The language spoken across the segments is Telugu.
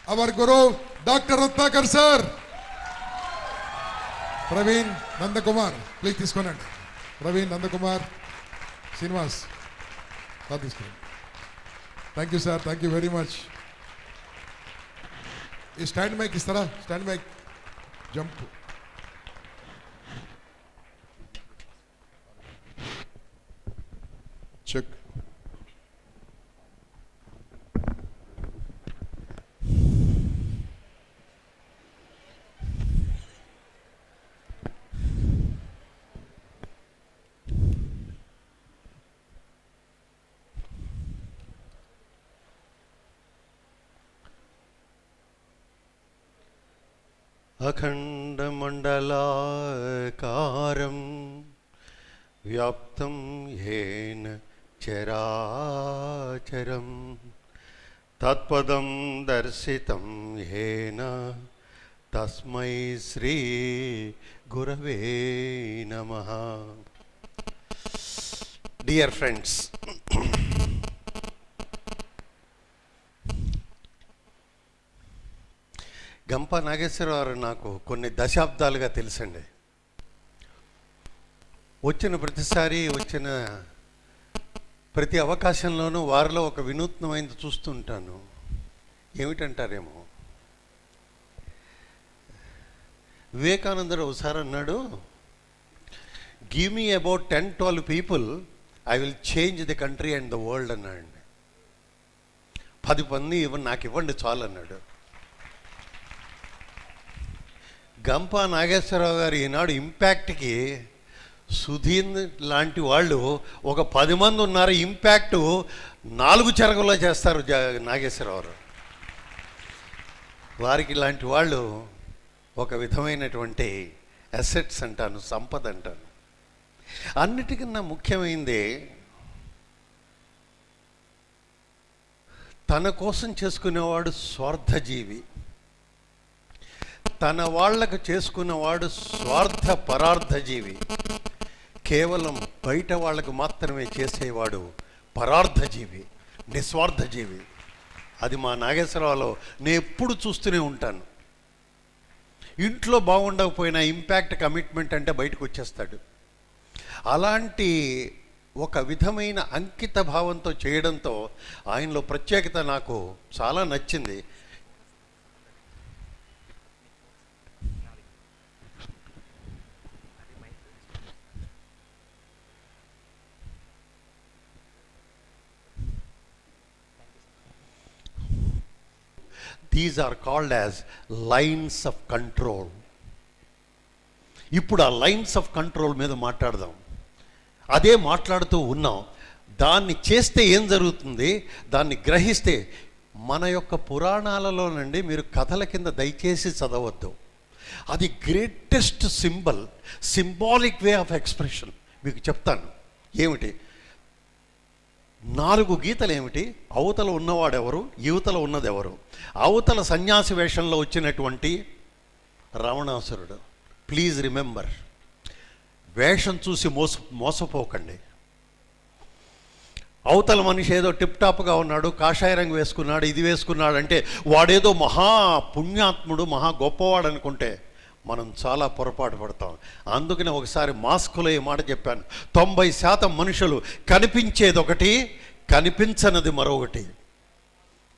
our Guru, Dr. Ratnakar sir. Praveen Nandakumar, please disconnect. Praveen Nandakumar, Srinivas, thank you sir, thank you very much. Stand mic istara, stand mic, jump. Check. अखण्डमण्डलाकारं व्याप्तं येन चराचरं तत्पदं दर्शितं येन तस्मै श्री गुरवे नमः. Dear friends, గంప నాగేశ్వరరావు నాకు కొన్ని దశాబ్దాలుగా తెలుసండి. వచ్చిన ప్రతిసారి వచ్చిన ప్రతి అవకాశంలోనూ వారిలో ఒక వినూత్నమైనది చూస్తుంటాను. ఏమిటంటారేమో, వివేకానందుడు ఒకసారి అన్నాడు, give me about 10-12 people, I will change the country and the world అన్నాడు. 10 మంది నాకు ఇవ్వండి చాలు అన్నాడు. గంప నాగేశ్వరరావు గారు ఈనాడు ఇంపాక్ట్కి సుధీర్ లాంటి వాళ్ళు ఒక 10 మంది ఉన్నారు. ఇంపాక్ట్ 4 చెరగలో చేస్తారు నాగేశ్వరరావు. వారికి ఇలాంటి వాళ్ళు ఒక విధమైనటువంటి అసెట్స్ అంటాను, సంపద అంటాను. అన్నిటికన్నా ముఖ్యమైనది తన కోసం చేసుకునేవాడు స్వార్థజీవి, తన వాళ్లకు చేసుకున్నవాడు స్వార్థ పరార్థజీవి, కేవలం బయట వాళ్లకు మాత్రమే చేసేవాడు పరార్థజీవి, నిస్వార్థజీవి. అది మా నాగేశ్వరరావులో నేను ఎప్పుడు చూస్తూనే ఉంటాను. ఇంట్లో బాగుండకపోయినా ఇంపాక్ట్ కమిట్మెంట్ అంటే బయటకు వచ్చేస్తాడు. అలాంటి ఒక విధమైన అంకిత భావంతో చేయడంతో ఆయనలో ప్రత్యేకత నాకు చాలా నచ్చింది. These are called as lines of control. ఇప్పుడు ఆ లైన్స్ ఆఫ్ కంట్రోల్ మీద మాట్లాడదాం. అదే మాట్లాడుతూ ఉన్నాం. దాన్ని చేస్తే ఏం జరుగుతుంది, దాన్ని గ్రహిస్తే మన యొక్క పురాణాలలోనండి మీరు కథల కింద దయచేసి చదవద్దు. అది greatest symbolic way of expression. మీకు చెప్తాను ఏమిటి. 4 గీతలు ఏమిటి, అవతల ఉన్నవాడెవరు, యువతల ఉన్నదెవరు. అవతల సన్యాసి వేషంలో వచ్చినటువంటి రావణాసురుడు. ప్లీజ్ రిమెంబర్, వేషం చూసి మోసపోకండి. అవతల మనిషి ఏదో టిప్ టాప్గా ఉన్నాడు, కాషాయ రంగు వేసుకున్నాడు, ఇది వేసుకున్నాడు అంటే వాడేదో మహా పుణ్యాత్ముడు, మహా గొప్పవాడు అనుకుంటే మనం చాలా పొరపాటు పడతాం. అందుకనే ఒకసారి మాస్కులో ఈ మాట చెప్పాను, 90% మనుషులు కనిపించేది ఒకటి, కనిపించనది మరొకటి.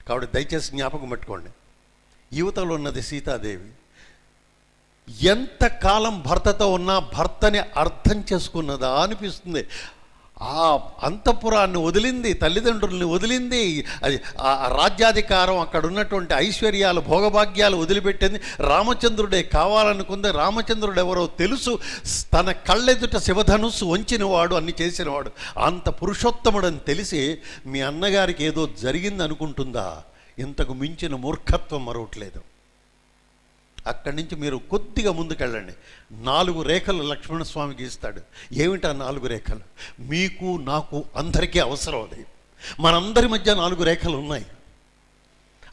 కాబట్టి దయచేసి జ్ఞాపకం పెట్టుకోండి. యువతలో ఉన్నది సీతాదేవి. ఎంతకాలం భర్తతో ఉన్నా భర్తని అర్థం చేసుకున్నదా అనిపిస్తుంది. ఆ అంతఃపురాన్ని వదిలింది, తల్లిదండ్రుల్ని వదిలింది, అది ఆ రాజ్యాధికారం, అక్కడ ఉన్నటువంటి ఐశ్వర్యాలు, భోగభాగ్యాలు వదిలిపెట్టింది. రామచంద్రుడే కావాలనుకుంది. రామచంద్రుడు ఎవరో తెలుసు. తన కళ్ళెదుట శివధనుస్సు వంచినవాడు, అన్ని చేసినవాడు, అంత పురుషోత్తముడని తెలిసి మీ అన్నగారికి ఏదో జరిగింది అనుకుంటుందా? ఇంతకు మించిన మూర్ఖత్వం మరొకట్లేదు. అక్కడి నుంచి మీరు కొద్దిగా ముందుకెళ్ళండి. 4 రేఖలు లక్ష్మణస్వామికి ఇస్తాడు. ఏమిటా 4 రేఖలు? మీకు, నాకు, అందరికీ అవసరం. అది మనందరి మధ్య 4 రేఖలు ఉన్నాయి.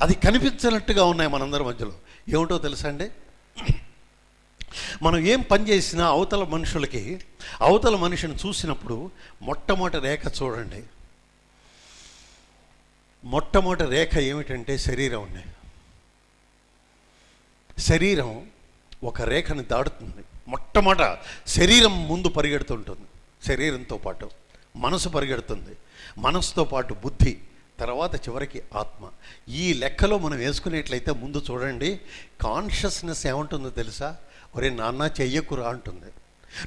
అది కనిపించినట్టుగా ఉన్నాయి మనందరి మధ్యలో. ఏమిటో తెలుసా అండి, మనం ఏం పని చేసినా అవతల మనుషులకి, అవతల మనిషిని చూసినప్పుడు మొట్టమొదటి రేఖ చూడండి. మొట్టమొదటి రేఖ ఏమిటంటే శరీరం. శరీరం ఒక రేఖను దాటుతుంది. మొట్టమొదట శరీరం ముందు పరిగెడుతుంటుంది, శరీరంతో పాటు మనసు పరిగెడుతుంది, మనసుతో పాటు బుద్ధి, తర్వాత చివరికి ఆత్మ. ఈ లెక్కలో మనం వేసుకునేట్లయితే ముందు చూడండి, కాన్షియస్నెస్ ఏముంటుందో తెలుసా? ఒరే నాన్న చెయ్యకురా అంటుంది,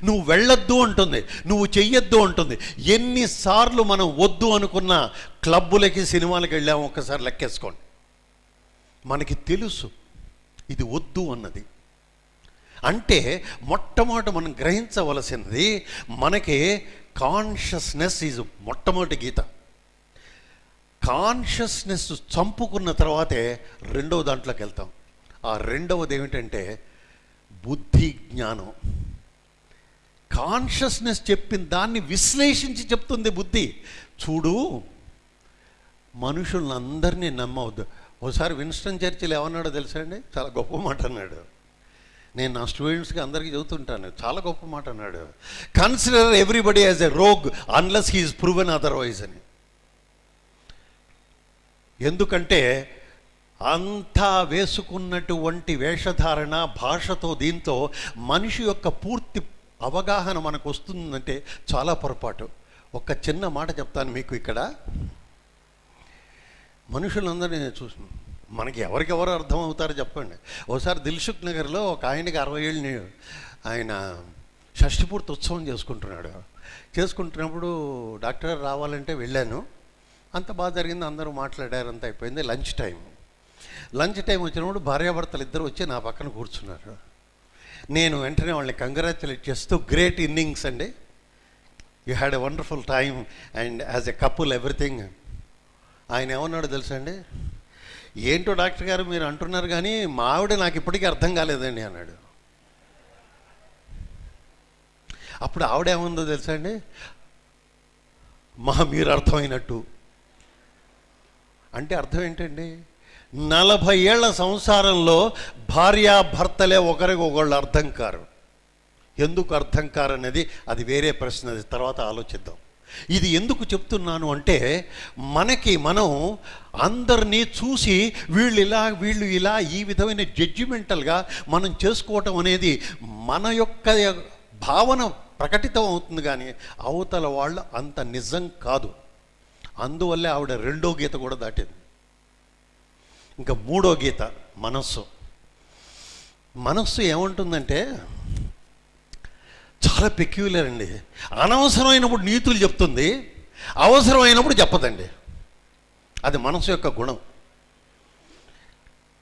నువ్వు వెళ్ళొద్దు అంటుంది, నువ్వు చెయ్యొద్దు అంటుంది. ఎన్నిసార్లు మనం వద్దు అనుకున్న క్లబ్బులకి సినిమాలకి వెళ్ళాము ఒక్కసారి లెక్కేసుకోండి. మనకి తెలుసు ఇది వద్దు అన్నది. అంటే మొట్టమొదట మనం గ్రహించవలసినది, మనకి కాన్షియస్నెస్ ఈజ్ మొట్టమొదటి గీత. కాన్షియస్నెస్ చంపుకున్న తర్వాతే రెండవ దాంట్లోకి వెళ్తాం. ఆ రెండవది ఏమిటంటే బుద్ధి జ్ఞానం. కాన్షియస్నెస్ చెప్పిన దాన్ని విశ్లేషించి చెప్తుంది బుద్ధి. చూడు, మనుషులందరినీ నమ్మవద్దు. ఒకసారి విన్స్టన్ చర్చిల్ ఏమన్నాడో తెలుసా అండి? చాలా గొప్ప మాట అన్నాడు. నేను నా స్టూడెంట్స్కి అందరికీ చెబుతుంటాను, చాలా గొప్ప మాట అన్నాడు. Consider everybody as a rogue unless he is proven otherwise అని. ఎందుకంటే అంతా వేసుకున్నటువంటి వేషధారణ, భాషతో, దీంతో మనిషి యొక్క పూర్తి అవగాహన మనకు వస్తుందంటే చాలా పొరపాటు. ఒక చిన్న మాట చెప్తాను మీకు. ఇక్కడ మనుషులందరినీ నేను చూసాను, మనకి ఎవరికెవరు అర్థమవుతారో చెప్పండి. ఒకసారి దిల్సుఖ్ నగర్లో ఒక ఆయనకి 60 ఏళ్ళని ఆయన షష్ఠిపూర్తి ఉత్సవం చేసుకుంటున్నాడు. చేసుకుంటున్నప్పుడు డాక్టర్ రావాలంటే వెళ్ళాను. అంత బాగా జరిగింది, అందరూ మాట్లాడారు, అంత అయిపోయింది. లంచ్ టైం వచ్చినప్పుడు భార్యాభర్తలు ఇద్దరు వచ్చి నా పక్కన కూర్చున్నారు. నేను వెంటనే వాళ్ళని కంగ్రాచులేట్ చేస్తూ, గ్రేట్ ఇన్నింగ్స్ అండి, you had a wonderful time and as a couple everything. ఆయన ఏమన్నాడు తెలుసా అండి? ఏంటో డాక్టర్ గారు మీరు అంటున్నారు కానీ మా ఆవిడ నాకు ఇప్పటికీ అర్థం కాలేదండి అన్నాడు. అప్పుడు ఆవిడ ఏముందో తెలుసా అండి? మీరు అర్థమైనట్టు. అంటే అర్థం ఏంటండి? 40 ఏళ్ల సంసారంలో భార్యాభర్తలే ఒకరికొకళ్ళు అర్థం కారు. ఎందుకు అర్థం కారు అనేది అది వేరే ప్రశ్న, అది తర్వాత ఆలోచిద్దాం. ఇది ఎందుకు చెప్తున్నాను అంటే, మనం అందరినీ చూసి వీళ్ళు ఇలా ఈ విధమైన జడ్జిమెంటల్గా మనం చేసుకోవటం అనేది మన యొక్క భావన ప్రకటితం అవుతుంది, కానీ అవతల వాళ్ళు అంత నిజం కాదు. అందువల్లే ఆవిడ రెండో గీత కూడా దాటింది. ఇంకా మూడో గీత మనస్సు ఏముంటుందంటే చాలా పెక్యులర్ అండి. అనవసరమైనప్పుడు నీతులు చెప్తుంది, అవసరమైనప్పుడు చెప్పదండి. అది మనసు యొక్క గుణం.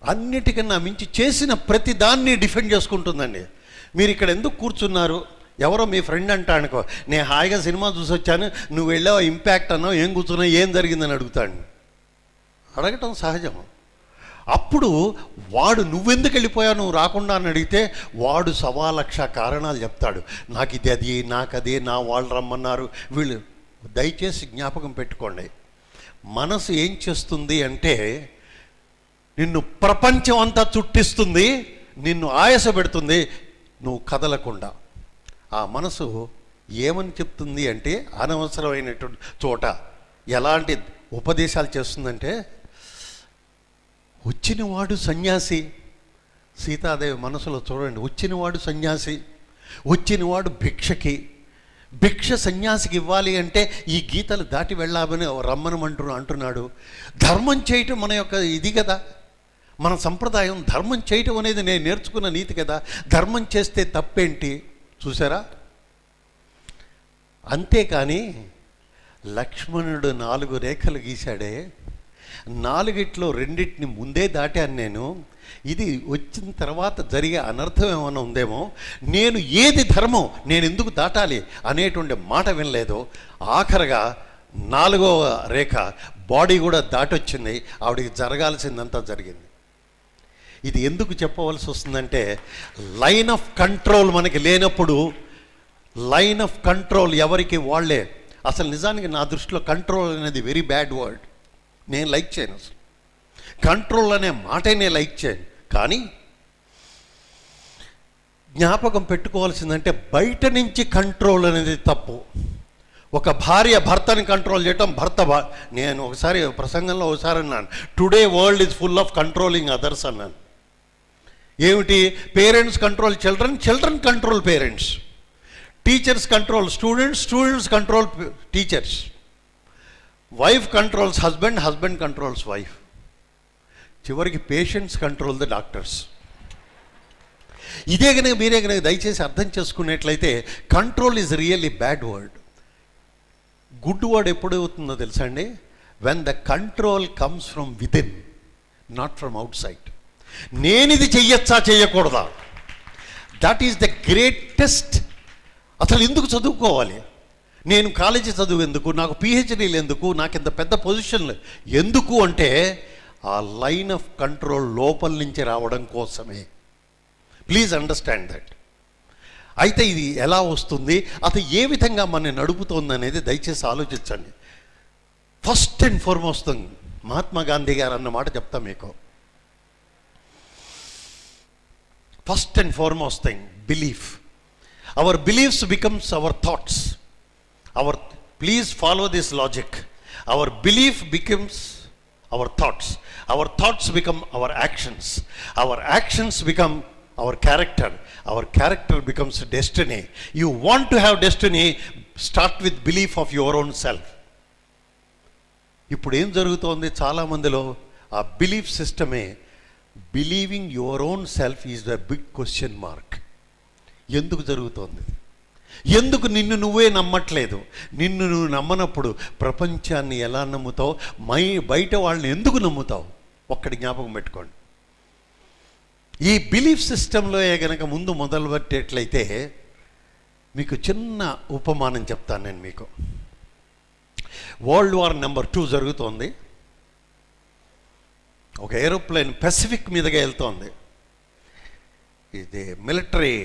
అన్నిటికన్నా మించి చేసిన ప్రతి దాన్ని డిఫెండ్ చేసుకుంటుందండి. మీరు ఇక్కడ ఎందుకు కూర్చున్నారు? ఎవరో మీ ఫ్రెండ్ అంటా అనుకో, నేను హాయిగా సినిమా చూసి వచ్చాను, నువ్వు వెళ్ళావు, ఇంపాక్ట్ అన్నావు, ఏం కూర్చున్నావు, ఏం జరిగిందని అడుగుతాడు. అడగటం సహజం. అప్పుడు వాడు నువ్వెందుకు వెళ్ళిపోయావు, నువ్వు రాకుండా అని అడిగితే వాడు 1,00,000 కారణాలు చెప్తాడు. నాకు ఇది, అది, నాకది, నా వాళ్ళు రమ్మన్నారు, వీళ్ళు. దయచేసి జ్ఞాపకం పెట్టుకోండి, మనసు ఏం చేస్తుంది అంటే నిన్ను ప్రపంచం అంతా చుట్టిస్తుంది, నిన్ను ఆయాస పెడుతుంది, నువ్వు కదలకుండా. ఆ మనసు ఏమని చెప్తుంది అంటే అనవసరమైనటువంటి చోట ఎలాంటి ఉపదేశాలు చేస్తుందంటే, వచ్చినవాడు సన్యాసి. సీతాదేవి మనసులో చూడండి, వచ్చినవాడు సన్యాసి, వచ్చినవాడు భిక్ష సన్యాసికి ఇవ్వాలి అంటే ఈ గీతలు దాటి వెళ్ళామని అంటున్నాడు. ధర్మం చేయటం మన యొక్క ఇది కదా, మన సంప్రదాయం. ధర్మం చేయటం అనేది నేను నేర్చుకున్న నీతి కదా. ధర్మం చేస్తే తప్పేంటి? చూసారా? అంతేకాని లక్ష్మణుడు 4 రేఖలు గీశాడే, 4గిట్లో 2 ముందే దాటాను నేను. ఇది వచ్చిన తర్వాత జరిగే అనర్థం ఏమైనా ఉందేమో, నేను ఏది ధర్మం, నేను ఎందుకు దాటాలి అనేటువంటి మాట వినలేదు. ఆఖరగా 4వ రేఖ బాడీ కూడా దాటొచ్చింది, ఆవిడికి జరగాల్సిందంతా జరిగింది. ఇది ఎందుకు చెప్పవలసి వస్తుందంటే, లైన్ ఆఫ్ కంట్రోల్ మనకి లేనప్పుడు, లైన్ ఆఫ్ కంట్రోల్ ఎవరికి వాళ్ళే. అసలు నిజానికి నా దృష్టిలో కంట్రోల్ అనేది వెరీ బ్యాడ్ వర్డ్. నేను లైక్ చేయను, అసలు కంట్రోల్ అనే మాటే నేను లైక్ చేయను. కానీ జ్ఞాపకం పెట్టుకోవాల్సిందంటే, బయట నుంచి కంట్రోల్ అనేది తప్పు. ఒక భార్య భర్తని కంట్రోల్ చేయటం, నేను ఒకసారి ప్రసంగంలో ఒకసారి అన్నాను, today world is full of controlling others అన్నాను. ఏమిటి? Parents control children, children control parents, teachers control students, students control teachers, wife controls husband, husband controls wife, చివరికి పేషెంట్స్ కంట్రోల్ ద డాక్టర్స్. ఇదే కనుక మీరే కనుక దయచేసి అర్థం చేసుకున్నట్లయితే control is really bad word. Good word ఎప్పుడు అవుతుందో తెలుసా అండి? When the control comes from within, not from out side. నేను ఇది చెయ్యొచ్చా చెయ్యకూడదా, దట్ ఈస్ ద గ్రేటెస్ట్. అసలు ఎందుకు చదువుకోవాలి నేను? కాలేజీ చదువు ఎందుకు? నాకు పిహెచ్డీలు ఎందుకు? నాకు ఇంత పెద్ద పొజిషన్లు ఎందుకు అంటే ఆ లైన్ ఆఫ్ కంట్రోల్ లోపల నుంచి రావడం కోసమే. Please understand that. అయితే ఇది ఎలా వస్తుంది, అది ఏ విధంగా మన నడుపుతోంది అనేది దయచేసి ఆలోచించండి. First and foremost thing, Mahatma Gandhi గారు అన్న మాట చెప్తా మీకు. First and foremost thing, belief. Our beliefs becomes our thoughts. Please follow this logic. Our belief becomes our thoughts. Our thoughts become our actions. Our actions become our character becomes destiny. You want to have destiny, start with belief of your own self. ఇప్పుడు ఏం జరుగుతోంది చాలామందిలో? ఆ బిలీఫ్ సిస్టమే, believing your own self is the big question mark. ఎందుకు జరుగుతోంది? ఎందుకు నిన్ను నువ్వే నమ్మట్లేదు? నిన్ను నువ్వు నమ్మనప్పుడు ప్రపంచాన్ని ఎలా నమ్ముతావు? బయట వాళ్ళని ఎందుకు నమ్ముతావు? ఒక్కటి జ్ఞాపకం పెట్టుకోండి. ఈ బిలీఫ్ సిస్టంలో కనుక ముందు మొదలు పెట్టేట్లయితే మీకు చిన్న ఉపమానం చెప్తాను నేను మీకు. వరల్డ్ వార్ నెంబర్ 2 జరుగుతోంది. ఒక ఏరోప్లేన్ పెసిఫిక్ మీదుగా వెళ్తోంది. ఇది మిలిటరీ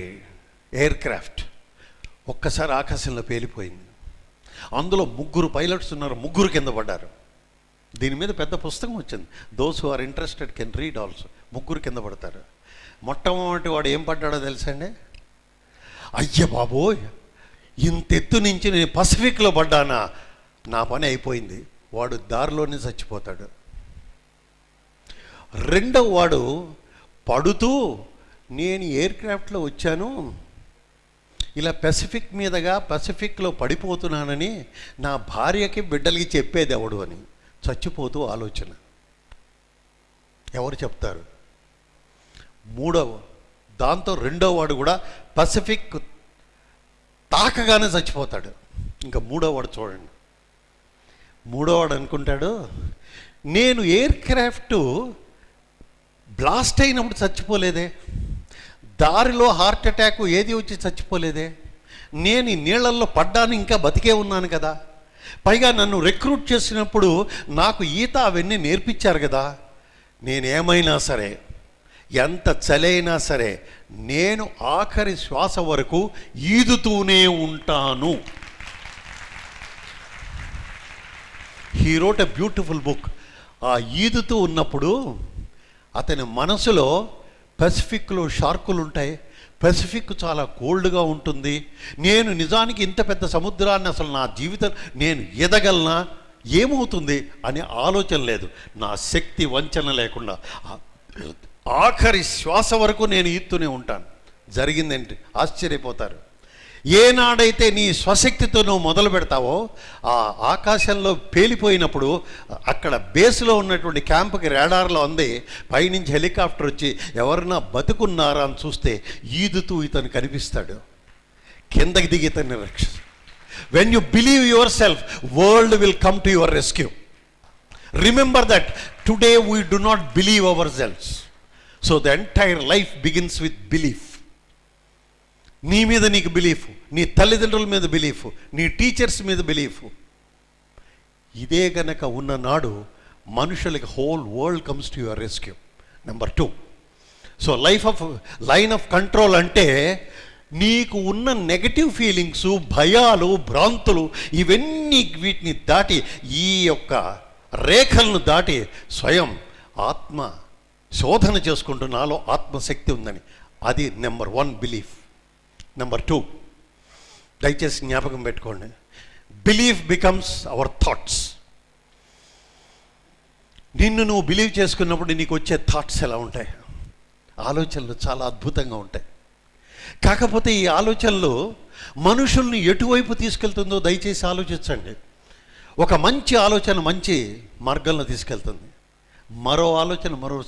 ఎయిర్ క్రాఫ్ట్. ఒక్కసారి ఆకాశంలో పేలిపోయింది. అందులో 3 పైలట్స్ ఉన్నారు, 3 కింద పడ్డారు. దీని మీద పెద్ద పుస్తకం వచ్చింది. Those who are interested can read also. 3 కింద పడతారు. మొట్టమొదటి వాడు ఏం పడ్డాడో తెలుసండి? అయ్య బాబోయ్, ఇంతెత్తు నుంచి నేను పసిఫిక్లో పడ్డానా, నా పని అయిపోయింది. వాడు దారిలోనే చచ్చిపోతాడు. రెండవ వాడు పడుతూ, నేను ఎయిర్ క్రాఫ్ట్లో వచ్చాను, ఇలా పసిఫిక్లో పడిపోతున్నానని నా భార్యకి బిడ్డలకి చెప్పేది ఎవడు అని చచ్చిపోతూ ఆలోచన. ఎవరు చెప్తారు? దాంతో రెండో వాడు కూడా పసిఫిక్ తాకగానే చచ్చిపోతాడు. ఇంకా మూడో వాడు చూడండి. మూడో వాడు అనుకుంటాడు, నేను ఎయిర్ క్రాఫ్ట్ బ్లాస్ట్ అయినప్పుడు చచ్చిపోలేదే, దారిలో హార్ట్ అటాక్ ఏది వచ్చి చచ్చిపోలేదే, నేను ఈ నీళ్ళల్లో పడ్డాను, ఇంకా బతికే ఉన్నాను కదా, పైగా నన్ను రిక్రూట్ చేసినప్పుడు నాకు ఈత అవన్నీ నేర్పించారు కదా, నేనేమైనా సరే, ఎంత చలైనా సరే, నేను ఆఖరి శ్వాస వరకు ఈదుతూనే ఉంటాను. He wrote a beautiful book. ఆ ఈదుతూ ఉన్నప్పుడు అతని మనసులో పసిఫిక్లో షార్కులు ఉంటాయి, పసిఫిక్ చాలా కోల్డ్గా ఉంటుంది, నేను నిజానికి ఇంత పెద్ద సముద్రాన్ని అసలు నా జీవితం నేను ఎదగలనా, ఏమవుతుంది అనే ఆలోచన లేదు. నా శక్తి వంచన లేకుండా ఆఖరి శ్వాస వరకు నేను ఈదుతూనే ఉంటాను. జరిగిందేంటి? ఆశ్చర్యపోతారు. ఏనాడైతే నీ స్వశక్తితో నువ్వు మొదలు పెడతావో, ఆ ఆకాశంలో పేలిపోయినప్పుడు అక్కడ బేస్లో ఉన్నటువంటి క్యాంపుకి రాడార్లో ఉంది, పైనుంచి హెలికాప్టర్ వచ్చి ఎవరన్నా బతుకున్నారా అని చూస్తే ఈదుతూ ఇతను కనిపిస్తాడు. కిందకి దిగి ఇతన్ని రక్ష. When you believe yourself, world will come to your rescue. Remember that today we do not believe ourselves. So the entire life begins with belief. నీ మీద నీకు బిలీఫ్, నీ తల్లిదండ్రుల మీద బిలీఫ్, నీ టీచర్స్ మీద బిలీఫ్. ఇదే గనక ఉన్న నాడు మనుషులకి whole world comes to your rescue. Number 2. So line of control అంటే నీకు ఉన్న నెగటివ్ ఫీలింగ్స్, భయాలు, భ్రాంతులు, ఇవన్నీ వీటిని దాటి, ఈ యొక్క రేఖలను దాటి స్వయం ఆత్మ శోధన చేసుకుంటూ నాలో ఆత్మశక్తి ఉందని, అది నెంబర్ 1 బిలీఫ్. నెంబర్ 2, దయచేసి జ్ఞాపకం పెట్టుకోండి, బిలీఫ్ బికమ్స్ అవర్ థాట్స్. నిన్ను నువ్వు బిలీవ్ చేసుకున్నప్పుడు నీకు వచ్చే థాట్స్ ఎలా ఉంటాయి? ఆలోచనలు చాలా అద్భుతంగా ఉంటాయి. కాకపోతే ఈ ఆలోచనలు మనుషుల్ని ఎటువైపు తీసుకెళ్తుందో దయచేసి ఆలోచించండి. ఒక మంచి ఆలోచన మంచి మార్గంలో తీసుకెళ్తుంది, మరో ఆలోచన మరో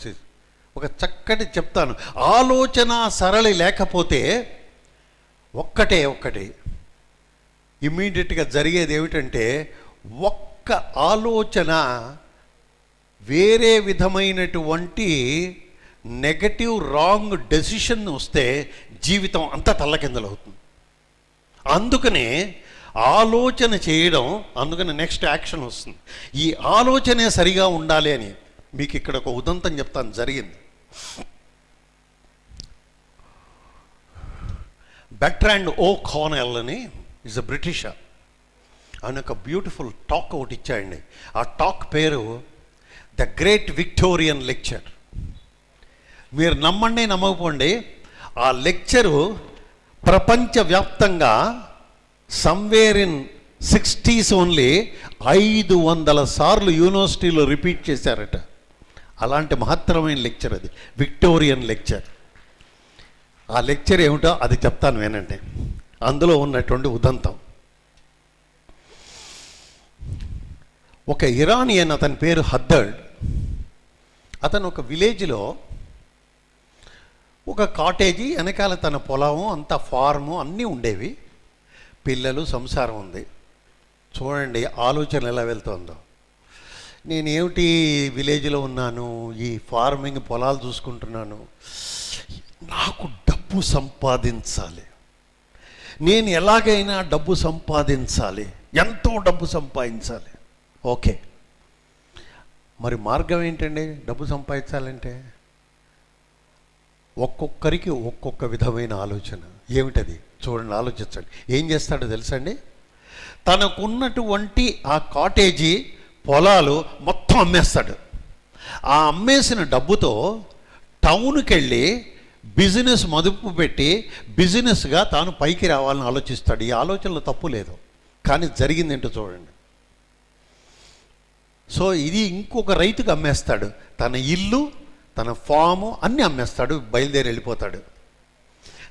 ఒక చక్కటి చెప్తాను. ఆలోచన సరళి లేకపోతే ఒక్కటి ఇమ్మీడియట్గా జరిగేది ఏమిటంటే, ఒక్క ఆలోచన వేరే విధమైనటువంటి నెగటివ్ రాంగ్ డెసిషన్ వస్తే జీవితం అంతా తల్లకిందలవుతుంది. అందుకనే ఆలోచన చేయడం, అందుకని నెక్స్ట్ యాక్షన్ వస్తుంది. ఈ ఆలోచనే సరిగా ఉండాలి అని మీకు ఇక్కడ ఒక ఉదంతం చెప్తాను, జరిగింది. బెర్ట్రాండ్ ఓ కానెల్ అని ఈజ్ అ బ్రిటిషర్. ఆయన ఒక బ్యూటిఫుల్ టాక్ ఒకటి ఇచ్చాయండి. ఆ టాక్ పేరు ద గ్రేట్ విక్టోరియన్ లెక్చర్. మీరు నమ్మండి నమ్మకపోండి, ఆ లెక్చరు ప్రపంచవ్యాప్తంగా సమ్వేర్ ఇన్ 60s ఓన్లీ 500 సార్లు యూనివర్సిటీలో రిపీట్ చేశారట. అలాంటి మహత్తరమైన లెక్చర్ అది, విక్టోరియన్ లెక్చర్. ఆ లెక్చర్ ఏమిటో అది చెప్తాను వినండి. అందులో ఉన్నటువంటి ఉదంతం, ఒక ఇరానియన్, అతని పేరు హద్దర్డ్. అతను ఒక విలేజ్లో ఒక కాటేజీ వెనకాల తన పొలము అంతా ఫార్ము అన్నీ ఉండేవి, పిల్లలు, సంసారం ఉంది. చూడండి ఆలోచన ఎలా వెళ్తుందో. నేనేమిటి విలేజ్లో ఉన్నాను, ఈ ఫార్మింగ్ పొలాలు చూసుకుంటున్నాను, నాకు డబ్బు సంపాదించాలి, నేను ఎలాగైనా డబ్బు సంపాదించాలి, ఎంతో డబ్బు సంపాదించాలి. ఓకే, మరి మార్గం ఏంటండి డబ్బు సంపాదించాలంటే? ఒక్కొక్కరికి ఒక్కొక్క విధమైన ఆలోచన. ఏమిటది చూడండి, ఆలోచించండి. ఏం చేస్తాడో తెలుసండి, తనకున్నటువంటి ఆ కాటేజీ పొలాలు మొత్తం అమ్మేస్తాడు. ఆ అమ్మేసిన డబ్బుతో టౌన్కి వెళ్ళి బిజినెస్ మదుపు పెట్టి బిజినెస్గా తాను పైకి రావాలని ఆలోచిస్తాడు. ఈ ఆలోచనలో తప్పు లేదు, కానీ జరిగింది ఏంటో చూడండి. సో ఇది ఇంకొక రైతుకు అమ్మేస్తాడు, తన ఇల్లు, తన ఫాము అన్నీ అమ్మేస్తాడు, బయలుదేరి వెళ్ళిపోతాడు.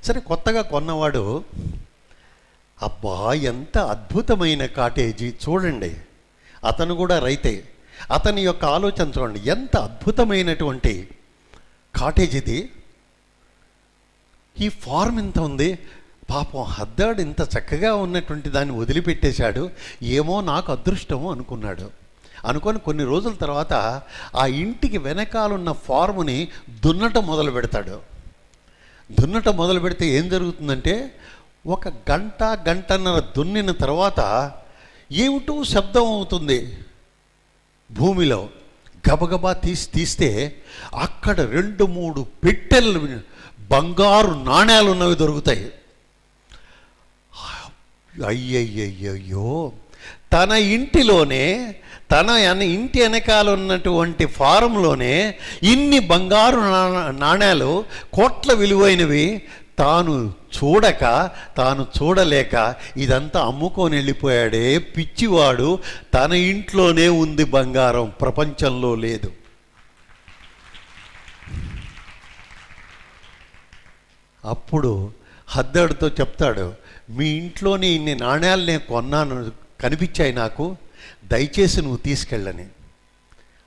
సరే, కొత్తగా కొన్నవాడు, అబ్బా ఎంత అద్భుతమైన కాటేజీ చూడండి, అతను కూడా రైతే, అతని యొక్క ఆలోచన చూడండి, ఎంత అద్భుతమైనటువంటి కాటేజ్ ఇది, ఈ ఫార్మ్ ఇంత ఉంది, పాపం హద్దర్డ్ ఇంత చక్కగా ఉన్నటువంటి దాన్ని వదిలిపెట్టేశాడు, ఏమో నాకు అదృష్టము అనుకున్నాడు. అనుకొని కొన్ని రోజుల తర్వాత ఆ ఇంటికి వెనకాలన్న ఫార్ముని దున్నటం మొదలు పెడతాడు. దున్నటం మొదలు పెడితే ఏం జరుగుతుందంటే, ఒక గంటన్నర దున్నిన తర్వాత ఏమిటో శబ్దం అవుతుంది భూమిలో. గబగబా తీస్తే అక్కడ 2-3 పెట్టెలు బంగారు నాణ్యాలు ఉన్నవి దొరుకుతాయి. అయ్యయ్యయ్యో, తన ఇంటిలోనే, తన ఇంటి వెనకాల ఉన్నటువంటి ఫారంలోనే ఇన్ని బంగారు నాణ్యాలు, కోట్ల విలువైనవి తాను చూడలేక ఇదంతా అమ్ముకొని వెళ్ళిపోయాడే పిచ్చివాడు. తన ఇంట్లోనే ఉంది బంగారం, ప్రపంచంలో లేదు. అప్పుడు హద్దర్డ్తో చెప్తాడు, మీ ఇంట్లోనే ఇన్ని నాణ్యాలు నేను కొన్నాను, కనిపించాయి నాకు, దయచేసి నువ్వు తీసుకెళ్ళని.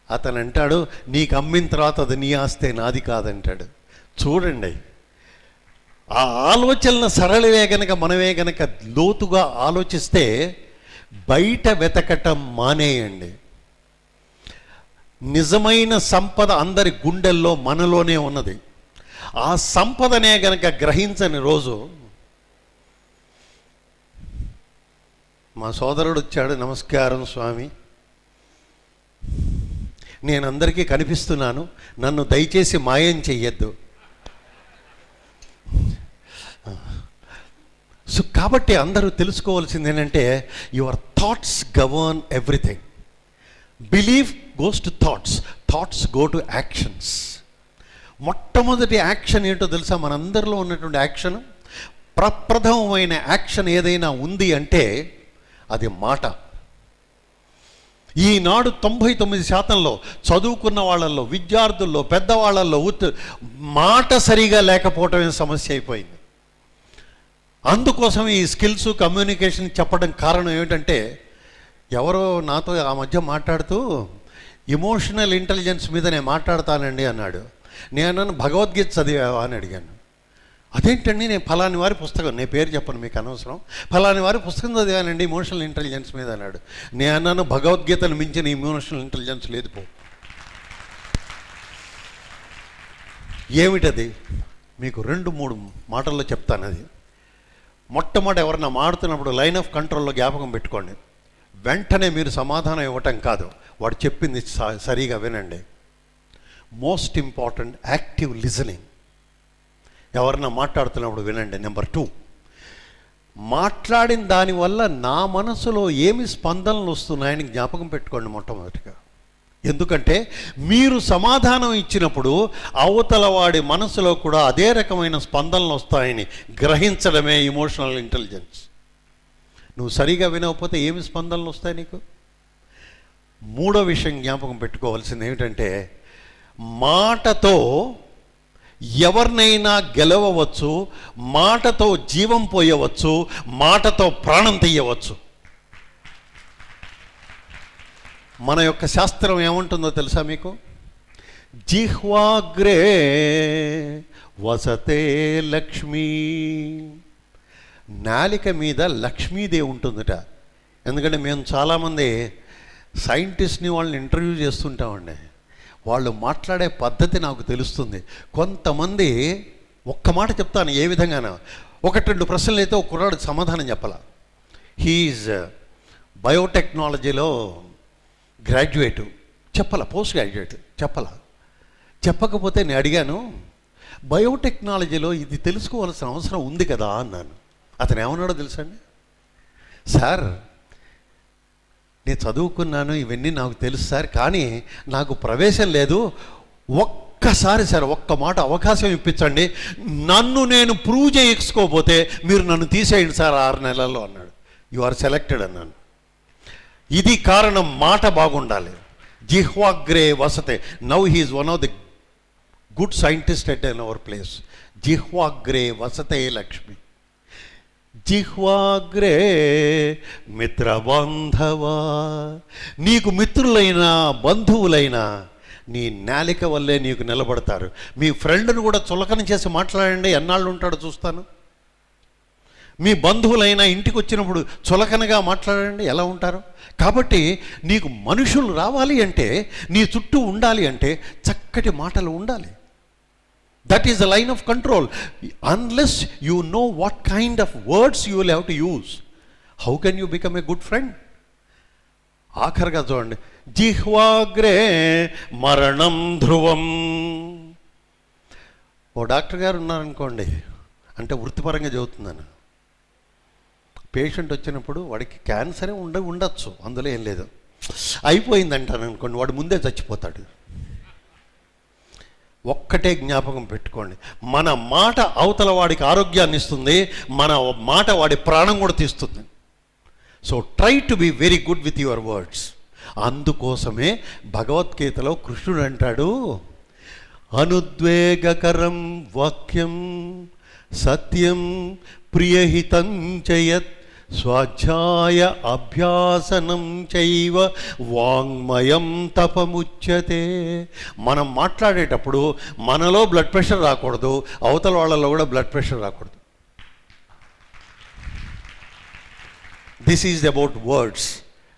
అతను అంటాడు, నీకు అమ్మిన తర్వాత అది నీ ఆస్తే, నాది కాదంటాడు. చూడండి, ఆ ఆలోచనల సరళివే గనక మనమే గనక లోతుగా ఆలోచిస్తే బయట వెతకటం మానేయండి. నిజమైన సంపద అందరి గుండెల్లో మనలోనే ఉన్నది. ఆ సంపదనే గనక గ్రహించని రోజు, మా సోదరుడు వచ్చాడు, నమస్కారం స్వామి, నేను అందరికీ కనిపిస్తున్నాను, నన్ను దయచేసి మాయం చెయ్యొద్దు. సో కాబట్టి అందరూ తెలుసుకోవాల్సింది ఏంటంటే, your thoughts govern everything. Belief goes to thoughts, thoughts go to actions. మొట్టమొదటి యాక్షన్ ఏంటో తెలుసా? మనందరిలో ఉన్నటువంటి యాక్షన్, ప్రప్రథమమైన యాక్షన్ ఏదైనా ఉంది అంటే అది మాట. ఈనాడు 99% చదువుకున్న వాళ్ళల్లో, విద్యార్థుల్లో, పెద్దవాళ్ళల్లో మాట సరిగా లేకపోవటమే సమస్య అయిపోయింది. అందుకోసం ఈ స్కిల్స్, కమ్యూనికేషన్ చెప్పడం కారణం ఏమిటంటే, ఎవరో నాతో ఆ మధ్య మాట్లాడుతూ ఎమోషనల్ ఇంటెలిజెన్స్ మీద నేను మాట్లాడతానండి అన్నాడు. నేను భగవద్గీత చదివావా అని అడిగాను. అదేంటండి, నేను ఫలాని వారి పుస్తకం, నేను పేరు చెప్పను మీకు అనవసరం, ఫలాని వారి పుస్తకం చదివానండి ఎమోషనల్ ఇంటెలిజెన్స్ మీద అన్నాడు. నేను అన్నాను, భగవద్గీతను మించిన ఎమోషనల్ ఇంటెలిజెన్స్ లేదు పో. ఏమిటది? మీకు 2-3 మాటల్లో చెప్తాను. అది మొట్టమొదటి ఎవరన్నా మాడుతున్నప్పుడు లైన్ ఆఫ్ కంట్రోల్లో జ్ఞాపకం పెట్టుకోండి. వెంటనే మీరు సమాధానం ఇవ్వటం కాదు, వాడు చెప్పింది సరిగా వినండి. Most important active listening. ఎవరన్నా మాట్లాడుతున్నప్పుడు వినండి. నెంబర్ 2, మాట్లాడిన దానివల్ల నా మనసులో ఏమి స్పందనలు వస్తున్నాయని జ్ఞాపకం పెట్టుకోండి మొట్టమొదటిగా. ఎందుకంటే మీరు సమాధానం ఇచ్చినప్పుడు అవతల వాడి మనసులో కూడా అదే రకమైన స్పందనలు వస్తాయని గ్రహించడమే ఎమోషనల్ ఇంటెలిజెన్స్. నువ్వు సరిగా వినకపోతే ఏమి స్పందనలు వస్తాయి నీకు? 3వ విషయం జ్ఞాపకం పెట్టుకోవాల్సింది ఏమిటంటే, మాటతో ఎవరినైనా గెలవవచ్చు, మాటతో జీవం పోయవచ్చు, మాటతో ప్రాణం తీయవచ్చు. మన యొక్క శాస్త్రం ఏముంటుందో తెలుసా మీకు? జిహ్వాగ్రే వసతే లక్ష్మీ. నాలిక మీద లక్ష్మీదేవి ఉంటుందట. ఎందుకంటే మేము చాలామంది సైంటిస్ట్ని వాళ్ళని ఇంటర్వ్యూ చేస్తుంటామండి. వాళ్ళు మాట్లాడే పద్ధతి నాకు తెలుస్తుంది. కొంతమంది, ఒక్క మాట చెప్తాను ఏ విధంగానో, 1-2 ప్రశ్నలు అయితే ఒక కుర్రాడు సమాధానం చెప్పాల. హీఈజ్ బయోటెక్నాలజీలో గ్రాడ్యుయేటు, చెప్పాల, పోస్ట్ గ్రాడ్యుయేట్ చెప్పాల. చెప్పకపోతే నేను అడిగాను, బయోటెక్నాలజీలో ఇది తెలుసుకోవాల్సిన అవసరం ఉంది కదా అన్నాను. అతను ఏమన్నాడో తెలుసండి? సార్, నేను చదువుకున్నాను, ఇవన్నీ నాకు తెలుసు సార్, కానీ నాకు ప్రవేశం లేదు. ఒక్కసారి సార్, ఒక్క మాట అవకాశం ఇప్పించండి, నన్ను నేను ప్రూవ్ చేసుకోకపోతే మీరు నన్ను తీసేయండి సార్ 6 నెలల్లో అన్నాడు. యు ఆర్ సెలెక్టెడ్ అన్నాను. ఇది కారణం, మాట బాగుండాలి. జిహ్వాగ్రే వసతే. Now he's one of the good scientist at in our place. జిహ్వాగ్రే వసతే లక్ష్మి. జిహ్వాగ్రే మిత్రబాంధవా. నీకు మిత్రులైనా బంధువులైనా నీ నాలిక వల్లే నీకు నిలబడతారు. మీ ఫ్రెండ్ను కూడా చులకన చేసి మాట్లాడండి, ఎన్నాళ్ళు ఉంటాడో చూస్తాను. మీ బంధువులైనా ఇంటికి వచ్చినప్పుడు చులకనగా మాట్లాడండి, ఎలా ఉంటారు? కాబట్టి నీకు మనుషులు రావాలి అంటే, నీ చుట్టూ ఉండాలి అంటే చక్కటి మాటలు ఉండాలి. That is the line of control. Unless you know what kind of words you will have to use, how can you become a good friend? ఆఖరిగా చూడండి, జిహ్వాగ్రే మరణం ధ్రువం. ఓ డాక్టర్ గారు ఉన్నారనుకోండి, అంటే వృత్తిపరంగా చెబుతున్నాను, పేషెంట్ వచ్చినప్పుడు వాడికి క్యాన్సరే ఉండొచ్చు, అందులో ఏం లేదు, అయిపోయిందంటాను అనుకోండి, వాడు ముందే చచ్చిపోతాడు. ఒక్కటే జ్ఞాపకం పెట్టుకోండి, మన మాట అవతల వాడికి ఆరోగ్యాన్ని ఇస్తుంది, మన మాట వాడి ప్రాణం కూడా తీస్తుంది. So try to be very good with your words. అందుకోసమే భగవద్గీతలో కృష్ణుడు అంటాడు, అనుద్వేగకరం వాక్యం సత్యం ప్రియహితం చయత్ స్వాధ్యాయ అభ్యాసనం చైవ వాంగ్మయం తపముచ్యతే. మనం మాట్లాడేటప్పుడు మనలో బ్లడ్ ప్రెషర్ రాకూడదు, అవతల వాళ్ళలో కూడా బ్లడ్ ప్రెషర్ రాకూడదు. This is about words.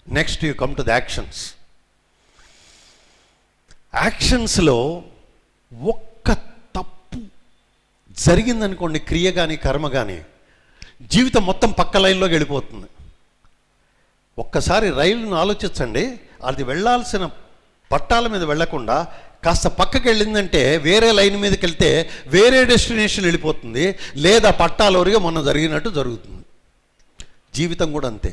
Next you come to the actions. యాక్షన్స్లో ఒక్క తప్పు జరిగిందనుకోండి, క్రియ కానీ కర్మ కానీ, జీవితం మొత్తం పక్క లైన్లోకి వెళ్ళిపోతుంది. ఒక్కసారి రైలును ఆలోచించండి, అది వెళ్ళాల్సిన పట్టాల మీద వెళ్లకుండా కాస్త పక్కకి వెళ్ళిందంటే వేరే లైన్ మీదకి వెళ్తే వేరే డెస్టినేషన్ వెళ్ళిపోతుంది, లేదా పట్టాలోరిగా మొన్న జరిగినట్టు జరుగుతుంది. జీవితం కూడా అంతే.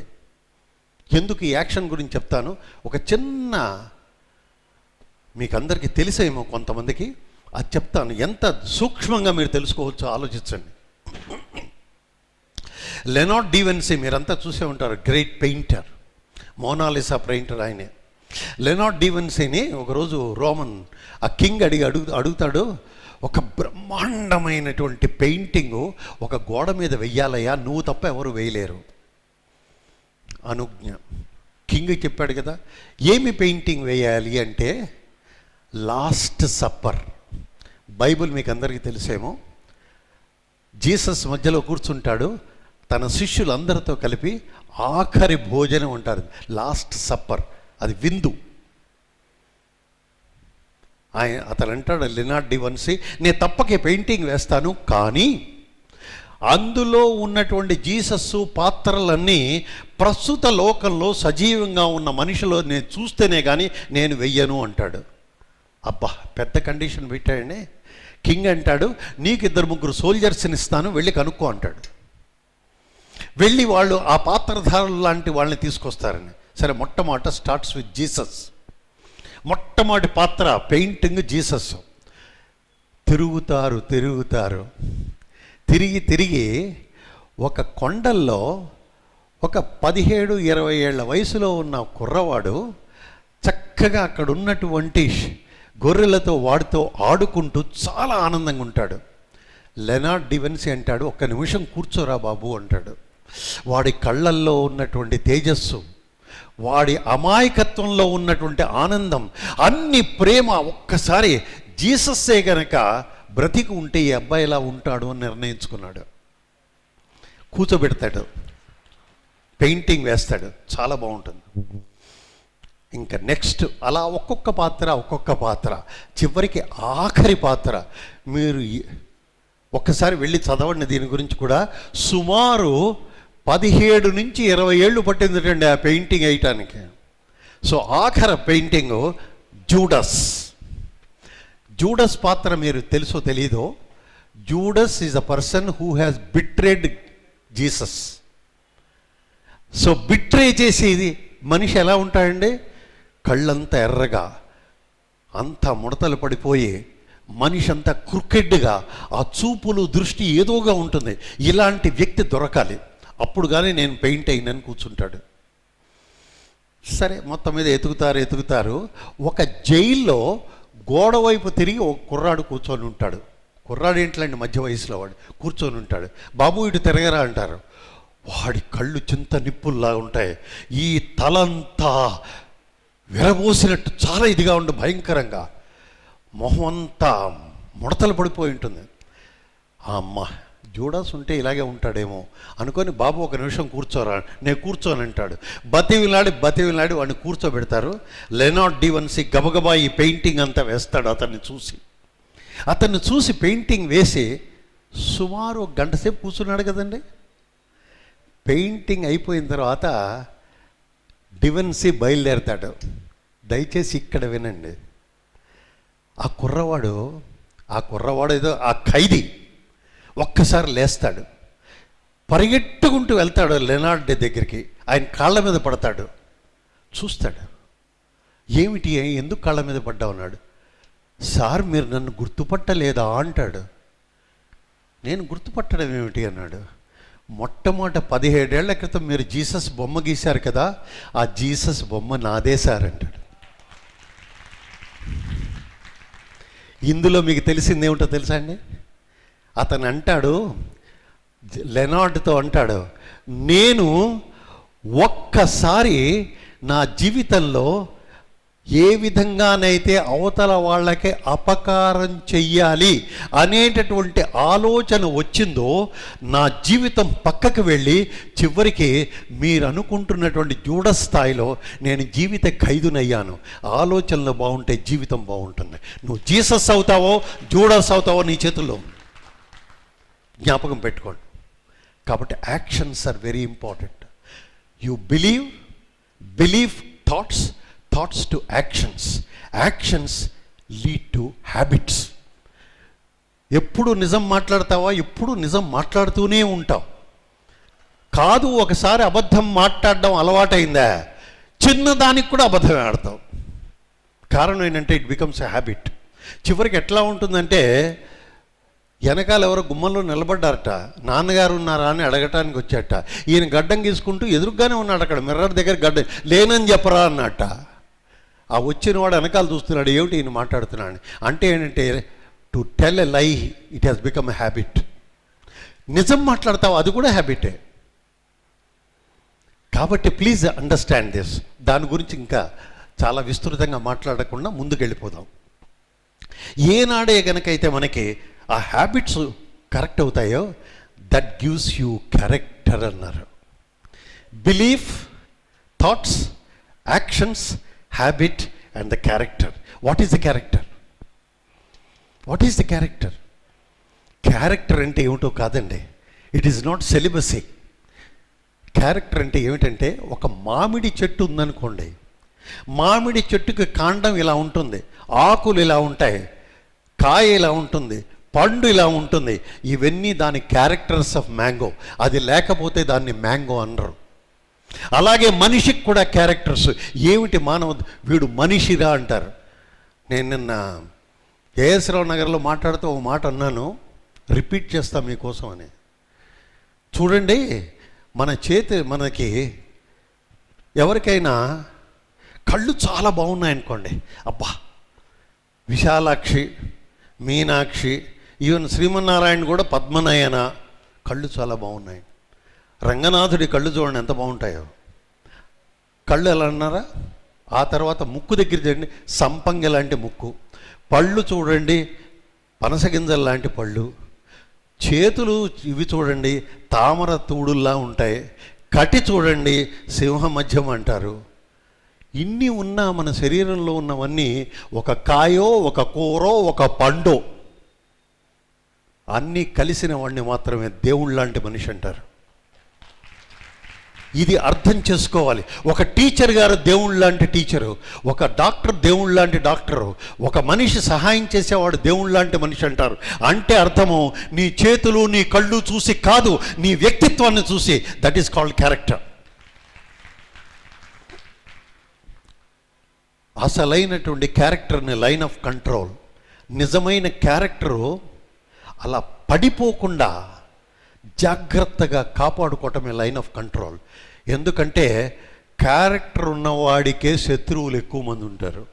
ఎందుకు ఈ యాక్షన్ గురించి చెప్తాను, ఒక చిన్న, మీకు అందరికీ తెలిసేమో కొంతమందికి, అది చెప్తాను, ఎంత సూక్ష్మంగా మీరు తెలుసుకోవచ్చో ఆలోచించండి. లెనార్డ్ డా విన్సీ మీరంతా చూసే ఉంటారు, గ్రేట్ పెయింటర్, మోనాలిసా పెయింటర్ ఆయనే. లెనార్డ్ డివెన్సీని ఒకరోజు రోమన్ ఆ కింగ్ అడుగుతాడు, ఒక బ్రహ్మాండమైనటువంటి పెయింటింగు ఒక గోడ మీద వెయ్యాలయ్యా, నువ్వు తప్ప ఎవరు వేయలేరు. అనుజ్ఞ. కింగ్ చెప్పాడు కదా, ఏమి పెయింటింగ్ వేయాలి అంటే లాస్ట్ సప్పర్. బైబిల్ మీకు అందరికీ తెలిసేమో. జీసస్ మధ్యలో కూర్చుంటాడు, తన శిష్యులందరితో కలిపి ఆఖరి భోజనం ఉంటారు, లాస్ట్ సప్పర్, అది విందు. అతను అంటాడు లెనార్డ్ డివెన్సీ, నేను తప్పకే పెయింటింగ్ వేస్తాను, కానీ అందులో ఉన్నటువంటి జీసస్సు పాత్రలన్నీ ప్రస్తుత లోకంలో సజీవంగా ఉన్న మనిషిలో నేను చూస్తేనే కానీ నేను వెయ్యను అంటాడు. అబ్బా, పెద్ద కండిషన్ పెట్టాడని. కింగ్ అంటాడు, నీకు 2-3 సోల్జర్స్ని ఇస్తాను, వెళ్ళి కనుక్కో అంటాడు. వెళ్ళి వాళ్ళు ఆ పాత్రధారులు లాంటి వాళ్ళని తీసుకొస్తారని. సరే, మొట్టమొదట స్టార్ట్స్ విత్ జీసస్. మొట్టమొదటి పాత్ర పెయింటింగ్ జీసస్. తిరుగుతారు తిరిగి ఒక కొండల్లో ఒక 17-20 ఏళ్ల వయసులో ఉన్న కుర్రవాడు చక్కగా అక్కడ ఉన్నటువంటి గొర్రెలతో వాడితో ఆడుకుంటూ చాలా ఆనందంగా ఉంటాడు. లెనార్డ్ డివెన్సీ అంటాడు, ఒక్క నిమిషం కూర్చోరా బాబు అంటాడు. వాడి కళ్ళల్లో ఉన్నటువంటి తేజస్సు, వాడి అమాయకత్వంలో ఉన్నటువంటి ఆనందం, అన్ని ప్రేమ ఒక్కసారి జీసస్సే గనక బ్రతికి ఉంటే ఈ అబ్బాయి ఇలా ఉంటాడు అని నిర్ణయించుకున్నాడు. కూర్చోబెడతాడు, పెయింటింగ్ వేస్తాడు, చాలా బాగుంటుంది. ఇంకా నెక్స్ట్ అలా ఒక్కొక్క పాత్ర, చివరికి ఆఖరి పాత్ర. మీరు ఒక్కసారి వెళ్ళి చదవండి దీని గురించి కూడా. సుమారు 17 నుంచి 20 ఏళ్ళు పట్టిందిటండి ఆ పెయింటింగ్ వేయటానికి. సో ఆఖరి పెయింటింగు జూడస్ పాత్ర మీరు తెలుసో తెలీదో. Judas is a person who has betrayed Jesus. So betray చేసేది మనిషి ఎలా ఉంటాడండి? కళ్ళంతా ఎర్రగా, అంతా ముడతలు పడిపోయి, మనిషి అంతా క్రికెట్గా, ఆ చూపులు దృష్టి ఏదోగా ఉంటుంది. ఇలాంటి వ్యక్తి దొరకాలి, అప్పుడు కానీ నేను పెయింట్ అయినని కూర్చుంటాడు. సరే, మొత్తం మీద ఎతుకుతారు. ఒక జైల్లో గోడ వైపు తిరిగి ఒక కుర్రాడు కూర్చొని ఉంటాడు. కుర్రాడు ఏంట్లండి, మధ్య వయసులో వాడు కూర్చొని ఉంటాడు. బాబు ఇటు తిరగరా అంటారు. వాడి కళ్ళు చింత నిప్పుల్లా ఉంటాయి, ఈ తలంతా విరబోసినట్టు చాలా ఇదిగా ఉండి భయంకరంగా, మొహం అంతా ముడతలు పడిపోయి ఉంటుంది. అమ్మ, జూడాస్ ఉంటే ఇలాగే ఉంటాడేమో అనుకొని, బాబు ఒక నిమిషం కూర్చోరా, నేను కూర్చోని అంటాడు. బతివిలాడి వాడిని కూర్చోబెడతారు. లెనార్డ్ డివెన్సీ గబగబా ఈ పెయింటింగ్ అంతా వేస్తాడు. అతన్ని చూసి పెయింటింగ్ వేసి సుమారు 1 గంట సేపు కూర్చున్నాడు కదండి. పెయింటింగ్ అయిపోయిన తర్వాత డివెన్సీ బయలుదేరతాడు. దయచేసి ఇక్కడ వినండి. ఆ కుర్రవాడు ఏదో ఆ ఖైదీ ఒక్కసారి లేస్తాడు, పరిగెట్టుకుంటూ వెళ్తాడు లెనార్డ్ దగ్గరికి. ఆయన కాళ్ళ మీద పడతాడు, చూస్తాడు. ఏమిటి, ఎందుకు కాళ్ళ మీద పడ్డావు అన్నాడు. సార్, మీరు నన్ను గుర్తుపట్టలేదా అంటాడు. నేను గుర్తుపట్టడం ఏమిటి అన్నాడు. మొట్టమొదట 17 ఏళ్ల క్రితం మీరు జీసస్ బొమ్మ గీశారు కదా, ఆ జీసస్ బొమ్మ నాదే సార్ అంటాడు. ఇందులో మీకు తెలిసిందేమిటో తెలుసా అండి? అతను అంటాడు, లెనార్డ్తో అంటాడు, నేను ఒక్కసారి నా జీవితంలో ఏ విధంగానైతే అవతల వాళ్ళకి అపకారం చెయ్యాలి అనేటటువంటి ఆలోచన వచ్చిందో, నా జీవితం పక్కకు వెళ్ళి చివరికి మీరు అనుకుంటున్నటువంటి జూడస్ స్థాయిలో నేను జీవిత ఖైదునయ్యాను. ఆలోచనలు బాగుంటే జీవితం బాగుంటుంది. నువ్వు జీసస్ అవుతావో జూడస్ అవుతావో నీ చేతుల్లో. జ్ఞాపకం పెట్టుకోండి. కాబట్టి actions are very important. You believe thoughts to actions lead to habits. ఎప్పుడు నిజం మాట్లాడతావా? ఎప్పుడు నిజం మాట్లాడుతూనే ఉంటావు. కాదు, ఒకసారి అబద్ధం మాట్లాడడం అలవాటైందా, చిన్నదానికి కూడా అబద్ధమే ఆడతావు. కారణం ఏంటంటే ఇట్ బికమ్స్ ఎ హ్యాబిట్. చివరికి ఎట్లా ఉంటుందంటే, వెనకాల ఎవరో గుమ్మంలో నిలబడ్డారట, నాన్నగారు ఉన్నారా అని అడగటానికి వచ్చాట. ఈయన గడ్డం గీసుకుంటూ ఎదురుగానే ఉన్నాడు, అక్కడ మిర్రర్ దగ్గర గడ్డం లేనని చెప్పరా అన్నట్ట. ఆ వచ్చిన వాడు వెనకాల చూస్తున్నాడు, ఏమిటి ఈయన మాట్లాడుతున్నాడు అంటే ఏంటంటే, టు టెల్ ఎ లై it has become a habit. నిజం మాట్లాడతావు, అది కూడా హ్యాబిటే. కాబట్టి ప్లీజ్ అండర్స్టాండ్ దిస్. దాని గురించి ఇంకా చాలా విస్తృతంగా మాట్లాడకుండా ముందుకెళ్ళిపోదాం. ఏనాడే కనుకైతే మనకి ఆ హ్యాబిట్స్ కరెక్ట్ అవుతాయో, దట్ గివ్స్ యూ క్యారెక్టర్ అన్నారు. Belief, thoughts, actions, habit and the character. What is the character? What is the character? Character అంటే ఏమిటో కాదండి. It is not celibacy. Character అంటే ఏమిటంటే, ఒక మామిడి చెట్టు ఉందనుకోండి, మామిడి చెట్టుకి కాండం ఇలా ఉంటుంది, ఆకులు ఇలా ఉంటాయి, కాయ ఇలా ఉంటుంది, పండు ఇలా ఉంటుంది. ఇవన్నీ దాని క్యారెక్టర్స్ ఆఫ్ మ్యాంగో. అది లేకపోతే దాన్ని మ్యాంగో అనరు. అలాగే మనిషికి కూడా క్యారెక్టర్స్. ఏమిటి మానవ, వీడు మనిషిరా అంటారు. నేను నిన్న ఏఎస్రావు నగర్లో మాట్లాడుతూ ఒక మాట అన్నాను, రిపీట్ చేస్తా మీకోసం అని. చూడండి, మనకి ఎవరికైనా కళ్ళు చాలా బాగున్నాయనుకోండి, అబ్బా విశాలాక్షి, మీనాక్షి, ఈవెన్ శ్రీమన్నారాయణ కూడా పద్మనయన కళ్ళు చాలా బాగున్నాయి. రంగనాథుడి కళ్ళు చూడండి ఎంత బాగుంటాయో. కళ్ళు ఎలా అన్నారా? ఆ తర్వాత ముక్కు దగ్గర చూడండి, సంపంగి లాంటి ముక్కు. పళ్ళు చూడండి, పనసగింజల లాంటి పళ్ళు. చేతులు ఇవి చూడండి, తామర తూడుల్లా ఉంటాయి. కటి చూడండి, సింహ మధ్యం అంటారు. ఇన్ని ఉన్న మన శరీరంలో ఉన్నవన్నీ ఒక కాయో, ఒక కూరో, ఒక పండో, అన్నీ కలిసిన వాడిని మాత్రమే దేవుళ్ళ లాంటి మనిషి అంటారు. ఇది అర్థం చేసుకోవాలి. ఒక టీచర్ గారు దేవుళ్ళ లాంటి టీచరు, ఒక డాక్టర్ దేవుళ్ళ లాంటి డాక్టరు, ఒక మనిషి సహాయం చేసేవాడు దేవుళ్ళ లాంటి మనిషి అంటారు. అంటే అర్థము, నీ చేతులు నీ కళ్ళు చూసి కాదు, నీ వ్యక్తిత్వాన్ని చూసి. That is called character. అసలైనటువంటి క్యారెక్టర్ని లైన్ ఆఫ్ కంట్రోల్. నిజమైన క్యారెక్టరు అలా పడిపోకుండా జాగ్రత్తగా కాపాడుకోవటమే లైన్ ఆఫ్ కంట్రోల్. ఎందుకంటే క్యారెక్టర్ ఉన్నవాడికే శత్రువులు ఎక్కువ మంది ఉంటారు.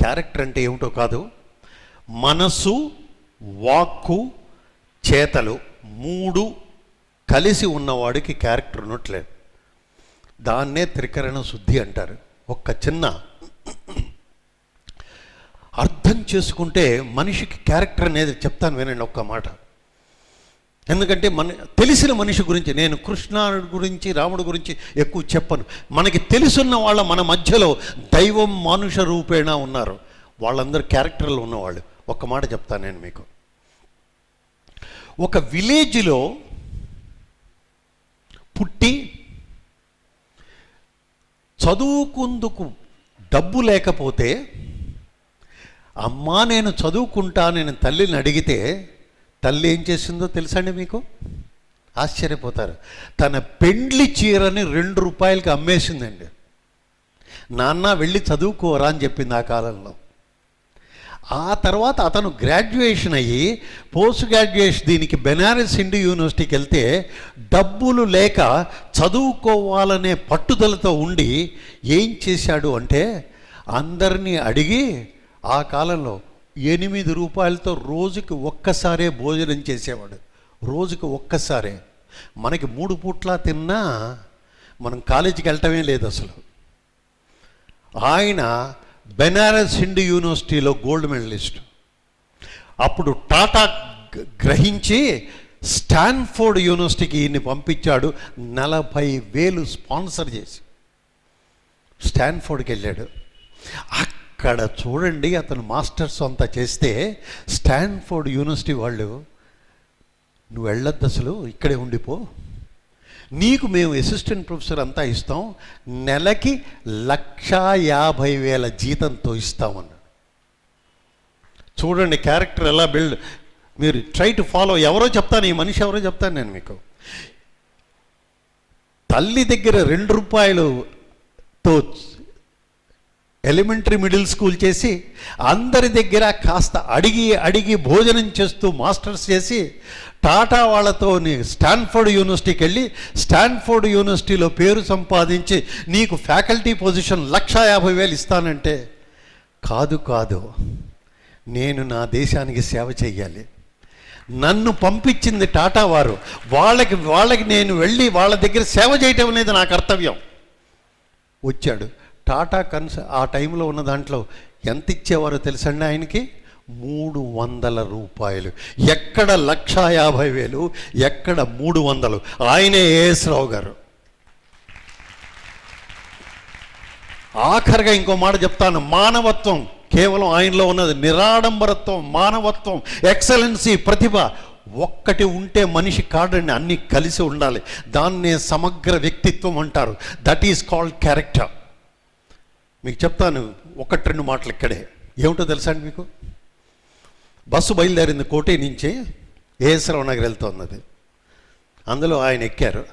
క్యారెక్టర్ అంటే ఏమిటో కాదు, మనసు, వాక్కు, చేతలు 3 కలిసి ఉన్నవాడికి క్యారెక్టర్ ఉన్నట్లేదు. దాన్నే త్రికరణ శుద్ధి అంటారు. ఒక్క చిన్న అర్థం చేసుకుంటే మనిషికి క్యారెక్టర్ అనేది చెప్తాను, వినండి ఒక్క మాట. ఎందుకంటే తెలిసిన మనిషి గురించి, నేను కృష్ణుడి గురించి, రాముడి గురించి ఎక్కువ చెప్పను. మనకి తెలుసున్న వాళ్ళ మన మధ్యలో దైవం మానుష రూపేణ ఉన్నారు, వాళ్ళందరూ క్యారెక్టర్లు ఉన్నవాళ్ళు. ఒక్క మాట చెప్తాను నేను మీకు. ఒక విలేజ్లో పుట్టి చదువుకుందుకు డబ్బు లేకపోతే, అమ్మా నేను చదువుకుంటా నేను తల్లిని అడిగితే, తల్లి ఏం చేసిందో తెలుసండి మీకు? ఆశ్చర్యపోతారు. తన పెండ్లి చీరని 2 రూపాయలకి అమ్మేసిందండి. నాన్న వెళ్ళి చదువుకోరా అని చెప్పింది ఆ కాలంలో. ఆ తర్వాత అతను గ్రాడ్యుయేషన్ అయ్యి పోస్ట్ గ్రాడ్యుయేషన్ దీనికి బెనారస్ హిందూ యూనివర్సిటీకి వెళ్తే డబ్బులు లేక చదువుకోవాలనే పట్టుదలతో ఉండి ఏం చేశాడు అంటే, అందరినీ అడిగి ఆ కాలంలో 8 రూపాయలతో రోజుకి ఒక్కసారే భోజనం చేసేవాడు. రోజుకి ఒక్కసారే. మనకి 3 పూట్ల తిన్నా మనం కాలేజీకి వెళ్ళటమే లేదు అసలు. ఆయన బెనారస్ హిందూ యూనివర్సిటీలో గోల్డ్ మెడలిస్ట్. అప్పుడు టాటా గ్రహించి స్టాన్ఫోర్డ్ యూనివర్సిటీకి ఈయన్ని పంపించాడు. 40,000 స్పాన్సర్ చేసి స్టాన్ఫోర్డ్కి వెళ్ళాడు. అక్కడ చూడండి, అతను మాస్టర్స్ అంతా చేస్తే స్టాన్ఫోర్డ్ యూనివర్సిటీ వాళ్ళు, నువ్వు వెళ్ళొద్దు అసలు, ఇక్కడే ఉండిపో, నీకు మేము అసిస్టెంట్ ప్రొఫెసర్ అంతా ఇస్తాం, నెలకి 1,50,000 జీతంతో ఇస్తామన్నాడు. చూడండి క్యారెక్టర్ ఎలా బిల్డ్. మీరు ట్రై టు ఫాలో. ఎవరో చెప్తాను, ఈ మనిషి ఎవరో చెప్తాను నేను మీకు. తల్లి దగ్గర 2 రూపాయలతో ఎలిమెంటరీ మిడిల్ స్కూల్ చేసి అందరి దగ్గర కాస్త అడిగి అడిగి భోజనం చేస్తూ మాస్టర్స్ చేసి టాటా వాళ్ళతో స్టాన్ఫోర్డ్ యూనివర్సిటీకి వెళ్ళి స్టాన్ఫోర్డ్ యూనివర్సిటీలో పేరు సంపాదించి నీకు ఫ్యాకల్టీ పొజిషన్ 1,50,000 ఇస్తానంటే కాదు నేను నా దేశానికి సేవ చెయ్యాలి, నన్ను పంపించింది టాటా వారు, వాళ్ళకి నేను వెళ్ళి వాళ్ళ దగ్గర సేవ చేయటం అనేది నా కర్తవ్యం. వచ్చాడు టాటా ఆ టైంలో ఉన్న దాంట్లో ఎంత ఇచ్చేవారో తెలుసండి ఆయనకి? 300 రూపాయలు. ఎక్కడ 1,50,000, ఎక్కడ 300. ఆయనే ఏఎస్ రావు గారు. ఆఖరిగా ఇంకో మాట చెప్తాను, మానవత్వం కేవలం ఆయనలో ఉన్నది, నిరాడంబరత్వం, మానవత్వం, ఎక్సలెన్సీ, ప్రతిభ ఒక్కటి ఉంటే మనిషి కాడండి, అన్నీ కలిసి ఉండాలి. దాన్నే సమగ్ర వ్యక్తిత్వం అంటారు. That is called character. మీకు చెప్తాను 1-2 మాటలు ఇక్కడే. ఏమిటో తెలుసా అండి మీకు? బస్సు బయలుదేరింది కోటి నుంచి, ఏఎస్ రావు నగర్ వెళ్తున్నది. అందులో ఆయన ఎక్కారు.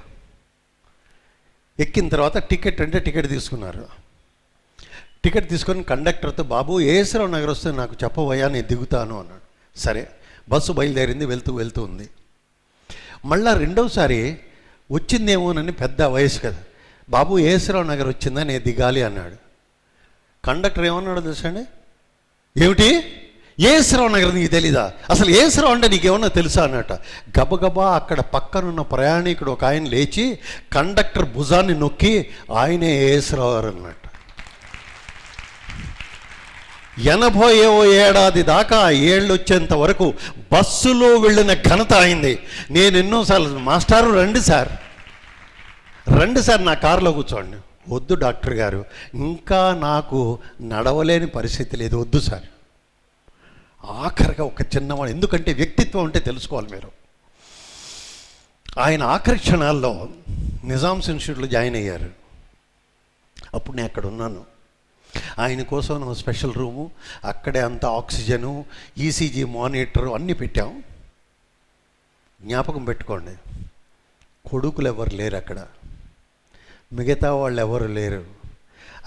ఎక్కిన తర్వాత టికెట్ తీసుకున్నారు. టికెట్ తీసుకొని కండక్టర్తో, బాబు ఏఎస్ రావు నగర్ వస్తే నాకు చెప్పబోయా, నేను దిగుతాను అన్నాడు. సరే, బస్సు బయలుదేరింది, వెళ్తూ ఉంది. మళ్ళా రెండోసారి వచ్చిందేమోనని, పెద్ద వయసు కదా, బాబు ఏఎస్ రావు నగర్ వచ్చిందా, నేను దిగాలి అన్నాడు. కండక్టర్ ఏమన్నాడు తెలుసండి? ఏమిటి, ఏఎస్ రావు నగర్ నీకు తెలీదా? అసలు ఏఎస్ రావు అంటే నీకేమన్నా తెలుసా అన్నట. గబగబా అక్కడ పక్కనున్న ప్రయాణికుడు ఒక ఆయన లేచి కండక్టర్ భుజాన్ని నొక్కి, ఆయనే ఏఎస్ రావు గారు అన్నట్టు. 80వ ఏడాది దాకా, 7 వచ్చేంత వరకు బస్సులో వెళ్ళిన ఘనత అయింది. నేను ఎన్నోసార్లు, మాస్టారు రండి సార్ నా కారులో కూర్చోండి. వద్దు డాక్టర్ గారు, ఇంకా నాకు నడవలేని పరిస్థితి లేదు, వద్దు సార్. ఆఖరిగా ఒక చిన్నవాడు, ఎందుకంటే వ్యక్తిత్వం అంటే తెలుసుకోవాలి మీరు. ఆయన ఆఖరి క్షణాల్లో నిజామ్స్ ఇన్స్టిట్యూట్లో జాయిన్ అయ్యారు. అప్పుడు నేను అక్కడ ఉన్నాను. ఆయన కోసం స్పెషల్ రూము, అక్కడే అంతా ఆక్సిజను, ఈసీజీ మానిటరు అన్నీ పెట్టాం. జ్ఞాపకం పెట్టుకోండి, కొడుకులు ఎవరు లేరు అక్కడ, మిగతా వాళ్ళు ఎవరు లేరు.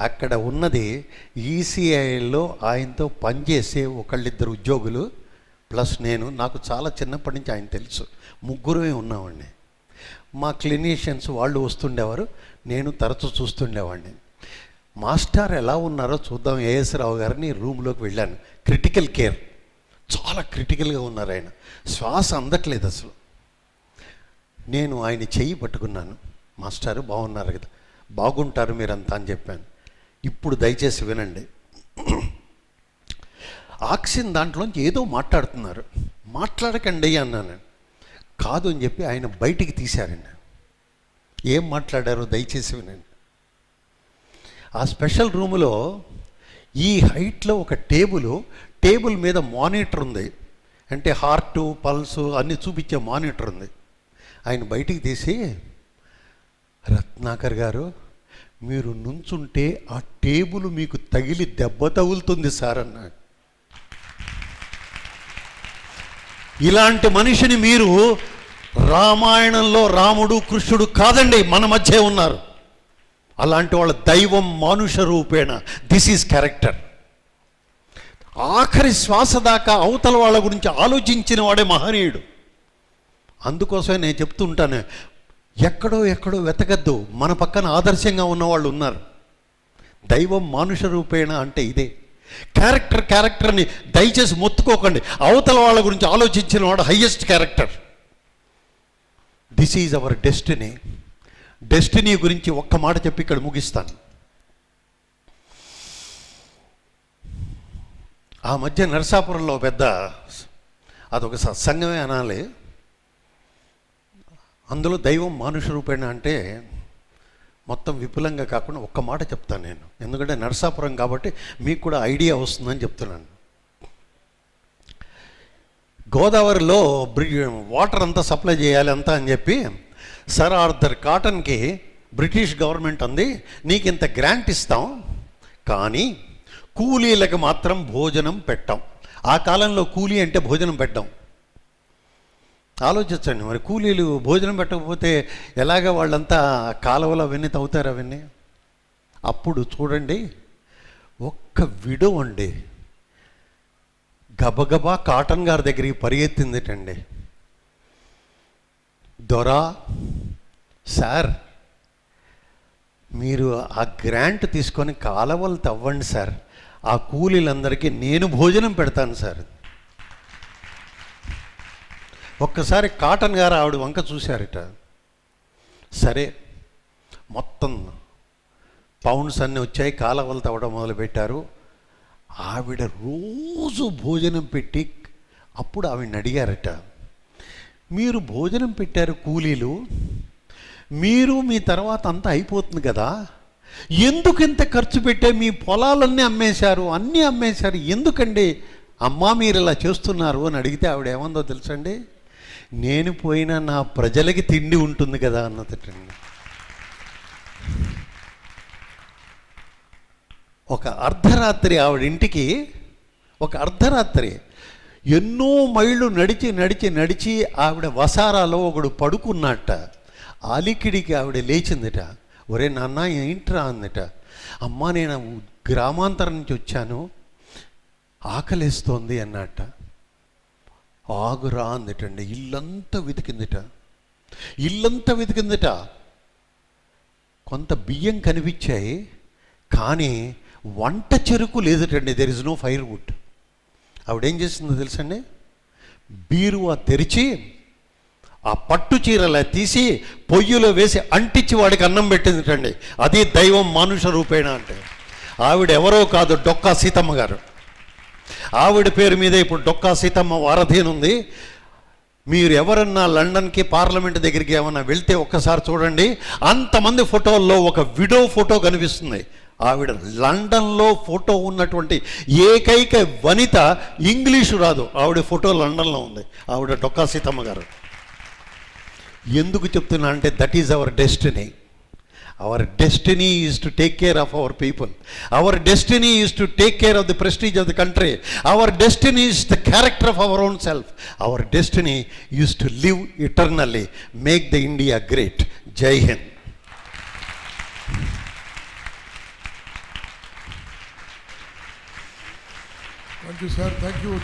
అక్కడ ఉన్నది ఈసీఐలో ఆయనతో పనిచేసే 1-2 ఉద్యోగులు ప్లస్ నేను. నాకు చాలా చిన్నప్పటి నుంచి ఆయన తెలుసు, ముగ్గురమే ఉన్నామండి. మా క్లినీషియన్స్ వాళ్ళు వస్తుండేవారు, నేను తరచూ చూస్తుండేవాడిని. మాస్టర్ ఎలా ఉన్నారో చూద్దాం ఏఎస్ రావు గారిని రూమ్లోకి వెళ్ళాను. క్రిటికల్ కేర్, చాలా క్రిటికల్గా ఉన్నారు ఆయన, శ్వాస అందట్లేదు అసలు. నేను ఆయన చెయ్యి పట్టుకున్నాను. మాస్టారు బాగున్నారు కదా, బాగుంటారు మీరంతా అని చెప్పాను. ఇప్పుడు దయచేసి వినండి. ఆక్సిజన్ దాంట్లోంచి ఏదో మాట్లాడుతున్నారు, మాట్లాడకండి అన్నాను. కాదు అని చెప్పి ఆయన బయటికి తీశారండి. ఏం మాట్లాడారో దయచేసి వినండి. ఆ స్పెషల్ రూములో ఈ హైట్లో ఒక టేబుల్ మీద మానిటర్ ఉంది, అంటే హార్టు, పల్సు అన్నీ చూపించే మానిటర్ ఉంది. ఆయన బయటికి తీసి, రత్నాకర్ గారు మీరు నుంచుంటే ఆ టేబుల్ మీకు తగిలి దెబ్బ తగులుతుంది సార్ అన్నాడు. ఇలాంటి మనిషిని మీరు రామాయణంలో రాముడు కృష్ణుడు కాదండి, మన మధ్య ఉన్నారు. అలాంటి వాళ్ళ దైవం మానుష రూపేణ. This is character. ఆఖరి శ్వాస దాకా అవతల వాళ్ళ గురించి ఆలోచించిన వాడే మహనీయుడు. అందుకోసమే నేను చెప్తుంటాను, ఎక్కడో వెతకద్దు, మన పక్కన ఆదర్శంగా ఉన్నవాళ్ళు ఉన్నారు. దైవం మానుష రూపేణ అంటే ఇదే. క్యారెక్టర్ని దయచేసి మొత్తుకోకండి. అవతల వాళ్ళ గురించి ఆలోచించిన వాడు highest character. This is our destiny గురించి ఒక్క మాట చెప్పి ఇక్కడ ముగిస్తాను. ఆ మధ్య నరసాపురంలో పెద్ద, అదొక సత్సంగమే అనాలి. అందులో దైవం మానుష రూపేణ అంటే మొత్తం విపులంగా కాకుండా ఒక్క మాట చెప్తాను నేను, ఎందుకంటే నరసాపురం కాబట్టి మీకు కూడా ఐడియా వస్తుందని చెప్తున్నాను. గోదావరిలో వాటర్ అంతా సప్లై చేయాలి అంతా అని చెప్పి సర్ ఆర్థర్ కాటన్కి బ్రిటిష్ గవర్నమెంట్ అంది, నీకు ఇంత గ్రాంట్ ఇస్తాం, కానీ కూలీలకు మాత్రం భోజనం పెట్టాం. ఆ కాలంలో కూలీ అంటే భోజనం పెట్టాం. ఆలోచించండి, మరి కూలీలు భోజనం పెట్టకపోతే ఎలాగ వాళ్ళంతా కాలువలు అవన్నీ తవ్వుతారు అవన్నీ. అప్పుడు చూడండి, ఒక్క ఒక్క విడో అండి గబగబా కాటన్ గారి దగ్గరికి పరిగెత్తిందిటండి. దొరా సార్, మీరు ఆ గ్రాంట్ తీసుకొని కాలవలు తవ్వండి సార్, ఆ కూలీలందరికీ నేను భోజనం పెడతాను సార్. ఒక్కసారి కాటన్ గారు ఆవిడ వంక చూశారట. సరే, మొత్తం పౌండ్స్ అన్నీ వచ్చాయి, కాలవలు తవ్వడం మొదలుపెట్టారు. ఆవిడ రోజు భోజనం పెట్టి అప్పుడు ఆవిడని అడిగారట, మీరు భోజనం పెట్టారు కూలీలు, మీరు మీ తర్వాత అంతా అయిపోతుంది కదా, ఎందుకు ఇంత ఖర్చు పెట్టే, మీ పొలాలన్నీ అమ్మేశారు, అన్నీ అమ్మేశారు, ఎందుకండి అమ్మా మీరు ఇలా చేస్తున్నారు అని అడిగితే ఆవిడ ఏమందో తెలుసండి, నేను పోయినా నా ప్రజలకి తిండి ఉంటుంది కదా అన్నదటండి. ఒక అర్ధరాత్రి ఆవిడ ఇంటికి, ఒక అర్ధరాత్రి ఎన్నో మైళ్ళు నడిచి నడిచి నడిచి ఆవిడ వసారాలో ఒకడు పడుకున్నట్ట. అలికిడికి ఆవిడ లేచిందిట. ఒరే నాన్న ఏంట్రా అందట. అమ్మా నేను గ్రామాంతరం నుంచి వచ్చాను, ఆకలిస్తోంది అన్నట్ట. ఆగురా అందటండి. ఇల్లంతా వెతికిందిట, ఇల్లంతా వెతికిందిట. కొంత బియ్యం కనిపించాయి, కానీ వంట చెరుకు లేదటండి. There is no firewood. ఆవిడేం చేసిందో తెలుసండి, బీరువా తెరిచి ఆ పట్టు చీరలా తీసి పొయ్యిలో వేసి అంటించి వాడికి అన్నం పెట్టిందిటండి. అది దైవం మానుష రూపేణ అంటే. ఆవిడ ఎవరో కాదు, డొక్కా సీతమ్మ గారు. ఆవిడ పేరు మీద ఇప్పుడు డొక్కా సీతమ్మ వారధి ఉంది. మీరు ఎవరన్నా లండన్కి పార్లమెంట్ దగ్గరికి ఏమన్నా వెళ్తే ఒక్కసారి చూడండి, అంతమంది ఫోటోల్లో ఒక విడో ఫోటో కనిపిస్తుంది. ఆవిడ లండన్లో ఫోటో ఉన్నటువంటి ఏకైక వనిత. ఇంగ్లీషు రాదు, ఆవిడ ఫోటో లండన్లో ఉంది. ఆవిడ డొక్కా సీతమ్మ గారు. ఎందుకు చెప్తున్నా అంటే, that is our destiny. Our destiny is to take care of our people. Our destiny is to take care of the prestige of the country. Our destiny is the character of our own self. Our destiny is to live eternally, make the India great. జై హింద్. Thank you sir, thank you.